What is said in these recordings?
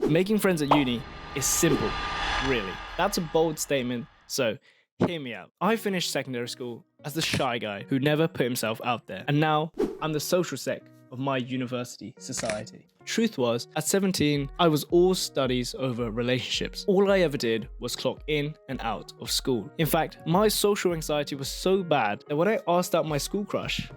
Making friends at uni is simple, really. That's a bold statement, so hear me out. I finished secondary school as the shy guy who never put himself out there, and now I'm the social sec of my university society. Truth was, at 17, I was all studies over relationships. All I ever did was clock in and out of school. In fact, my social anxiety was so bad that when I asked out my school crush,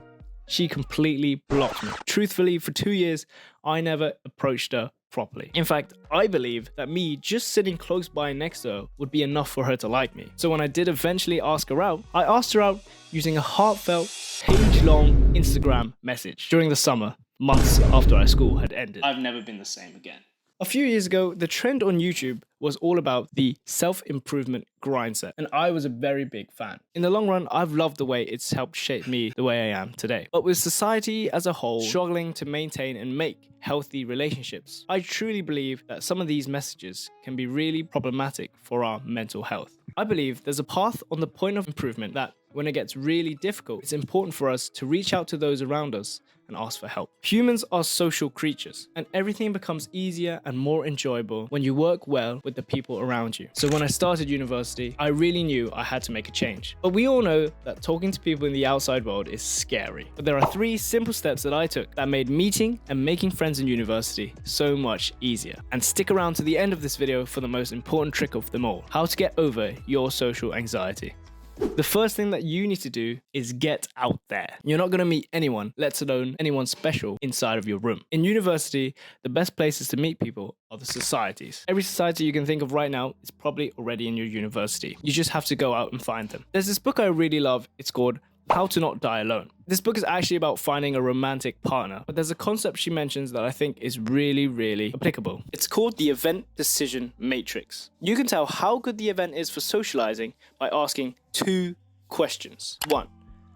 she completely blocked me. Truthfully, for 2 years, I never approached her properly. In fact, I believe that me just sitting close by next to her would be enough for her to like me. So when I did eventually ask her out, I asked her out using a heartfelt, page-long Instagram message during the summer, months after our school had ended. I've never been the same again. A few years ago, the trend on YouTube was all about the self-improvement grind set, and I was a very big fan. In the long run, I've loved the way it's helped shape me the way I am today. But with society as a whole struggling to maintain and make healthy relationships, I truly believe that some of these messages can be really problematic for our mental health. I believe there's a path on the point of improvement that when it gets really difficult, it's important for us to reach out to those around us and ask for help. Humans are social creatures, and everything becomes easier and more enjoyable when you work well with the people around you. So when I started university, I really knew I had to make a change. But we all know that talking to people in the outside world is scary. But there are 3 simple steps that I took that made meeting and making friends in university so much easier. And stick around to the end of this video for the most important trick of them all: how to get over your social anxiety. The first thing that you need to do is get out there. You're not going to meet anyone, let alone anyone special, inside of your room. In university, the best places to meet people are the societies. Every society you can think of right now is probably already in your university. You just have to go out and find them. There's this book I really love. It's called How to Not Die Alone. This book is actually about finding a romantic partner, but there's a concept she mentions that I think is really applicable. It's called the event decision matrix. You can tell how good the event is for socializing by asking 2 questions. 1.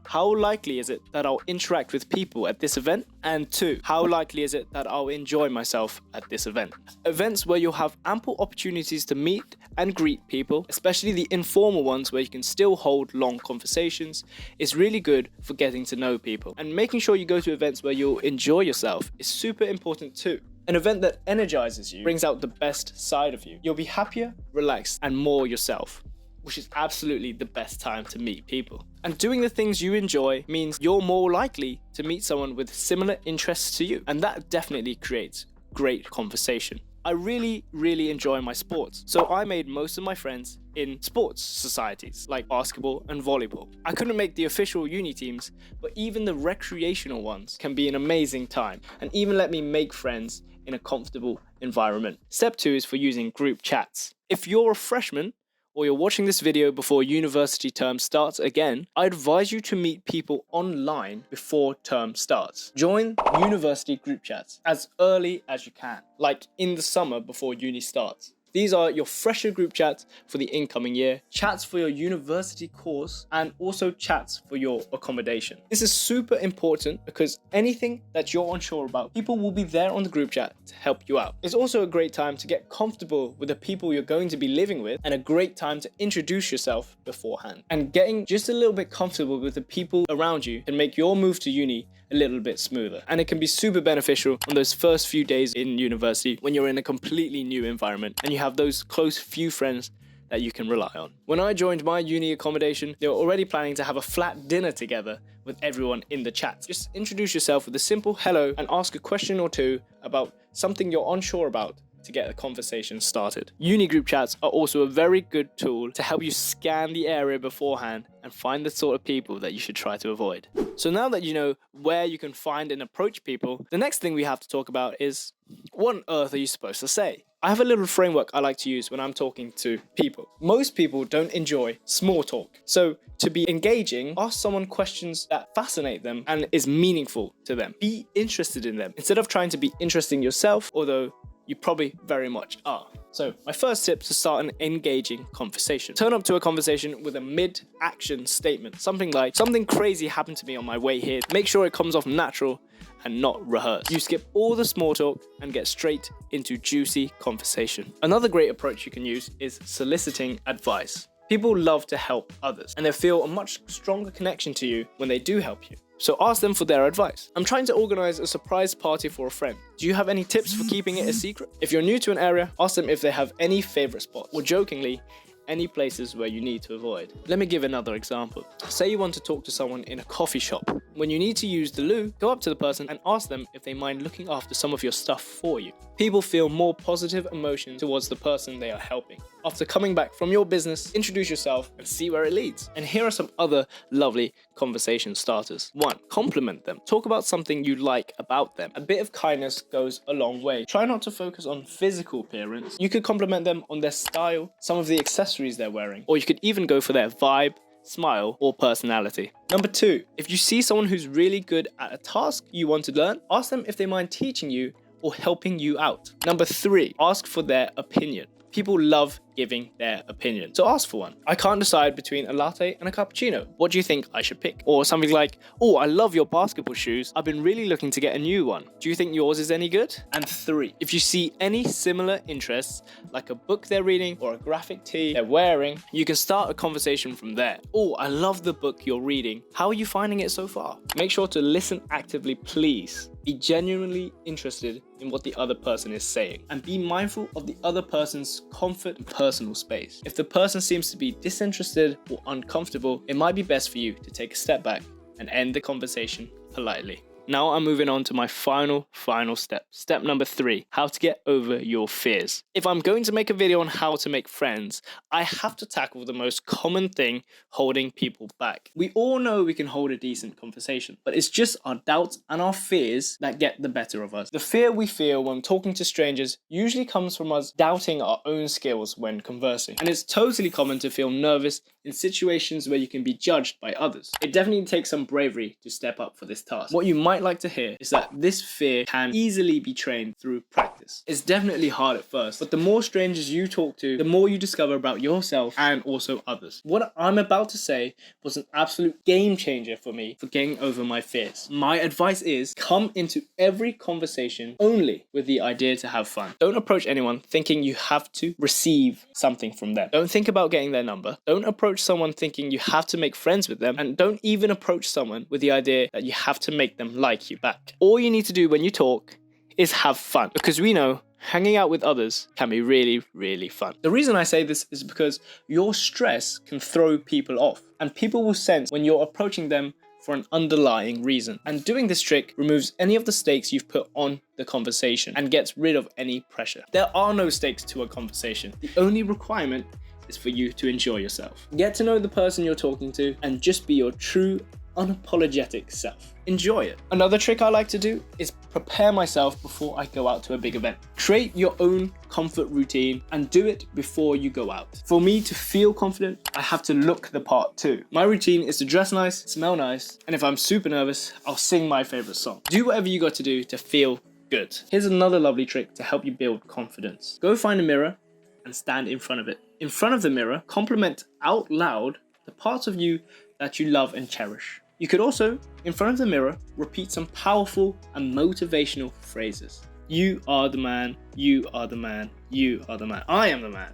How likely is it that I'll interact with people at this event? And 2, how likely is it that I'll enjoy myself at this event? Events where you'll have ample opportunities to meet and greet people, especially the informal ones where you can still hold long conversations, is really good for getting to know people. And making sure you go to events where you'll enjoy yourself is super important too. An event that energizes you brings out the best side of you. You'll be happier, relaxed, and more yourself, which is absolutely the best time to meet people. And doing the things you enjoy means you're more likely to meet someone with similar interests to you. And that definitely creates great conversation. I really enjoy my sports. So I made most of my friends in sports societies like basketball and volleyball. I couldn't make the official uni teams, but even the recreational ones can be an amazing time and even let me make friends in a comfortable environment. Step 2 is for using group chats. If you're a freshman, or you're watching this video before university term starts again, I advise you to meet people online before term starts. Join university group chats as early as you can, like in the summer before uni starts. These are your fresher group chats for the incoming year, chats for your university course, and also chats for your accommodation. This is super important because anything that you're unsure about, people will be there on the group chat to help you out. It's also a great time to get comfortable with the people you're going to be living with, and a great time to introduce yourself beforehand. And getting just a little bit comfortable with the people around you can make your move to uni a little bit smoother. And it can be super beneficial on those first few days in university when you're in a completely new environment and you have those close few friends that you can rely on. When I joined my uni accommodation, they were already planning to have a flat dinner together with everyone in the chat. Just introduce yourself with a simple hello and ask a question or 2 about something you're unsure about to get a conversation started. Uni group chats are also a very good tool to help you scan the area beforehand and find the sort of people that you should try to avoid. So now that you know where you can find and approach people, the next thing we have to talk about is, what on earth are you supposed to say? I have a little framework I like to use when I'm talking to people. Most people don't enjoy small talk. So to be engaging, ask someone questions that fascinate them and is meaningful to them. Be interested in them instead of trying to be interesting yourself, although you probably very much are. So my first tip to start an engaging conversation. Turn up to a conversation with a mid-action statement. Something like, something crazy happened to me on my way here. Make sure it comes off natural and not rehearsed. You skip all the small talk and get straight into juicy conversation. Another great approach you can use is soliciting advice. People love to help others, and they feel a much stronger connection to you when they do help you. So ask them for their advice. I'm trying to organize a surprise party for a friend. Do you have any tips for keeping it a secret? If you're new to an area, ask them if they have any favorite spots, or jokingly, any places where you need to avoid. Let me give another example. Say you want to talk to someone in a coffee shop. When you need to use the loo, go up to the person and ask them if they mind looking after some of your stuff for you. People feel more positive emotion towards the person they are helping. After coming back from your business, introduce yourself and see where it leads. And here are some other lovely conversation starters. 1. Compliment them. Talk about something you like about them. A bit of kindness goes a long way. Try not to focus on physical appearance. You could compliment them on their style, some of the accessories they're wearing, or you could even go for their vibe, smile, or personality. Number 2, if you see someone who's really good at a task you want to learn, ask them if they mind teaching you or helping you out. Number 3, ask for their opinion. People love giving their opinion, so ask for one. I can't decide between a latte and a cappuccino. What do you think I should pick? Or something like, oh, I love your basketball shoes. I've been really looking to get a new one. Do you think yours is any good? And 3, if you see any similar interests, like a book they're reading or a graphic tee they're wearing, you can start a conversation from there. Oh, I love the book you're reading. How are you finding it so far? Make sure to listen actively, please. Be genuinely interested in what the other person is saying, and be mindful of the other person's comfort and personal space. If the person seems to be disinterested or uncomfortable, it might be best for you to take a step back and end the conversation politely. Now I'm moving on to my final step. Step number 3, how to get over your fears. If I'm going to make a video on how to make friends, I have to tackle the most common thing holding people back. We all know we can hold a decent conversation, but it's just our doubts and our fears that get the better of us. The fear we feel when talking to strangers usually comes from us doubting our own skills when conversing. And it's totally common to feel nervous in situations where you can be judged by others. It definitely takes some bravery to step up for this task. What you might like to hear is that this fear can easily be trained through practice. It's definitely hard at first, but the more strangers you talk to, the more you discover about yourself and also others. What I'm about to say was an absolute game changer for me for getting over my fears. My advice is come into every conversation only with the idea to have fun. Don't approach anyone thinking you have to receive something from them. Don't think about getting their number. Don't approach someone thinking you have to make friends with them, and don't even approach someone with the idea that you have to make them like you back. All you need to do when you talk is have fun, because we know hanging out with others can be really, really fun. The reason I say this is because your stress can throw people off, and people will sense when you're approaching them for an underlying reason. And doing this trick removes any of the stakes you've put on the conversation and gets rid of any pressure. There are no stakes to a conversation. The only requirement is for you to enjoy yourself. Get to know the person you're talking to and just be your true, unapologetic self. Enjoy it. Another trick I like to do is prepare myself before I go out to a big event. Create your own comfort routine and do it before you go out. For me to feel confident, I have to look the part too. My routine is to dress nice, smell nice, and if I'm super nervous, I'll sing my favorite song. Do whatever you got to do to feel good. Here's another lovely trick to help you build confidence. Go find a mirror and stand in front of it. In front of the mirror, compliment out loud the parts of you that you love and cherish. You could also, in front of the mirror, repeat some powerful and motivational phrases. You are the man, you are the man, you are the man, I am the man.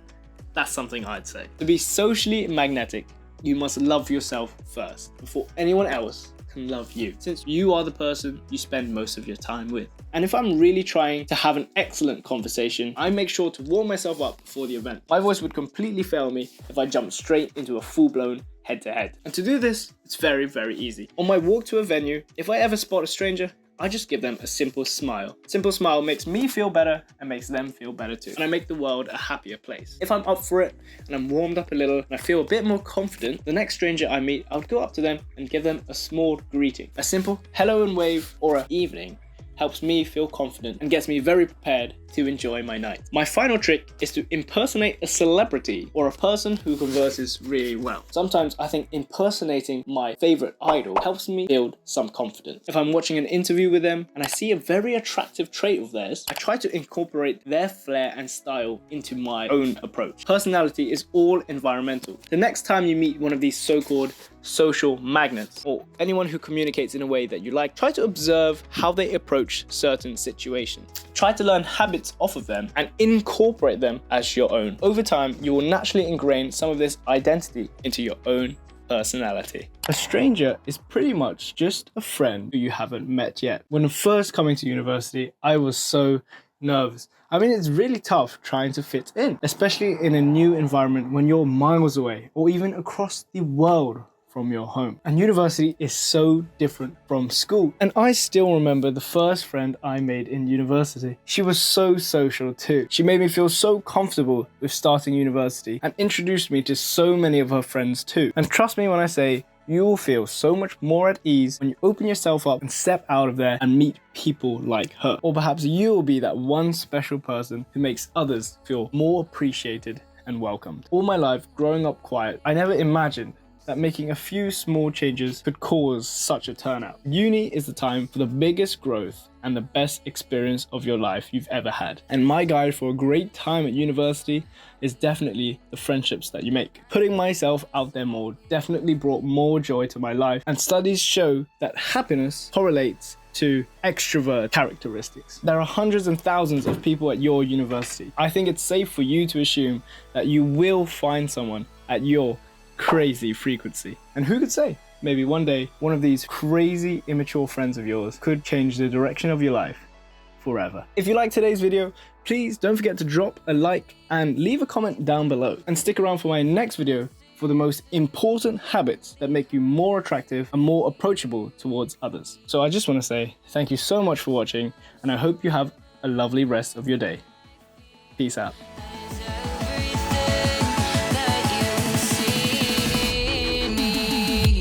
That's something I'd say. To be socially magnetic, you must love yourself first, before anyone else can love you, since you are the person you spend most of your time with. And if I'm really trying to have an excellent conversation, I make sure to warm myself up before the event. My voice would completely fail me if I jumped straight into a full-blown head-to-head. And to do this, it's very, very easy. On my walk to a venue, if I ever spot a stranger, I just give them a simple smile. Simple smile makes me feel better and makes them feel better too. And I make the world a happier place. If I'm up for it and I'm warmed up a little and I feel a bit more confident, the next stranger I meet, I'll go up to them and give them a small greeting. A simple hello and wave or a evening helps me feel confident and gets me very prepared to enjoy my night. My final trick is to impersonate a celebrity or a person who converses really well. Sometimes I think impersonating my favorite idol helps me build some confidence. If I'm watching an interview with them and I see a very attractive trait of theirs, I try to incorporate their flair and style into my own approach. Personality is all environmental. The next time you meet one of these so-called social magnets, or anyone who communicates in a way that you like. Try to observe how they approach certain situations. Try to learn habits off of them and incorporate them as your own. Over time, you will naturally ingrain some of this identity into your own personality. A stranger is pretty much just a friend who you haven't met yet. When first coming to university, I was so nervous. I mean, it's really tough trying to fit in, especially in a new environment when you're miles away or even across the world from your home. And university is so different from school. And I still remember the first friend I made in university. She was so social too. She made me feel so comfortable with starting university and introduced me to so many of her friends too. And trust me when I say, you will feel so much more at ease when you open yourself up and step out of there and meet people like her. Or perhaps you will be that one special person who makes others feel more appreciated and welcomed. All my life growing up quiet, I never imagined that making a few small changes could cause such a turnout. Uni is the time for the biggest growth and the best experience of your life you've ever had. And my guide for a great time at university is definitely the friendships that you make. Putting myself out there more definitely brought more joy to my life, and studies show that happiness correlates to extrovert characteristics. There are hundreds and thousands of people at your university. I think it's safe for you to assume that you will find someone at your crazy frequency. And who could say, maybe one day one of these crazy immature friends of yours could change the direction of your life forever. If you liked today's video, please don't forget to drop a like and leave a comment down below, and stick around for my next video for the most important habits that make you more attractive and more approachable towards others. So I just want to say thank you so much for watching, and I hope you have a lovely rest of your day. Peace out.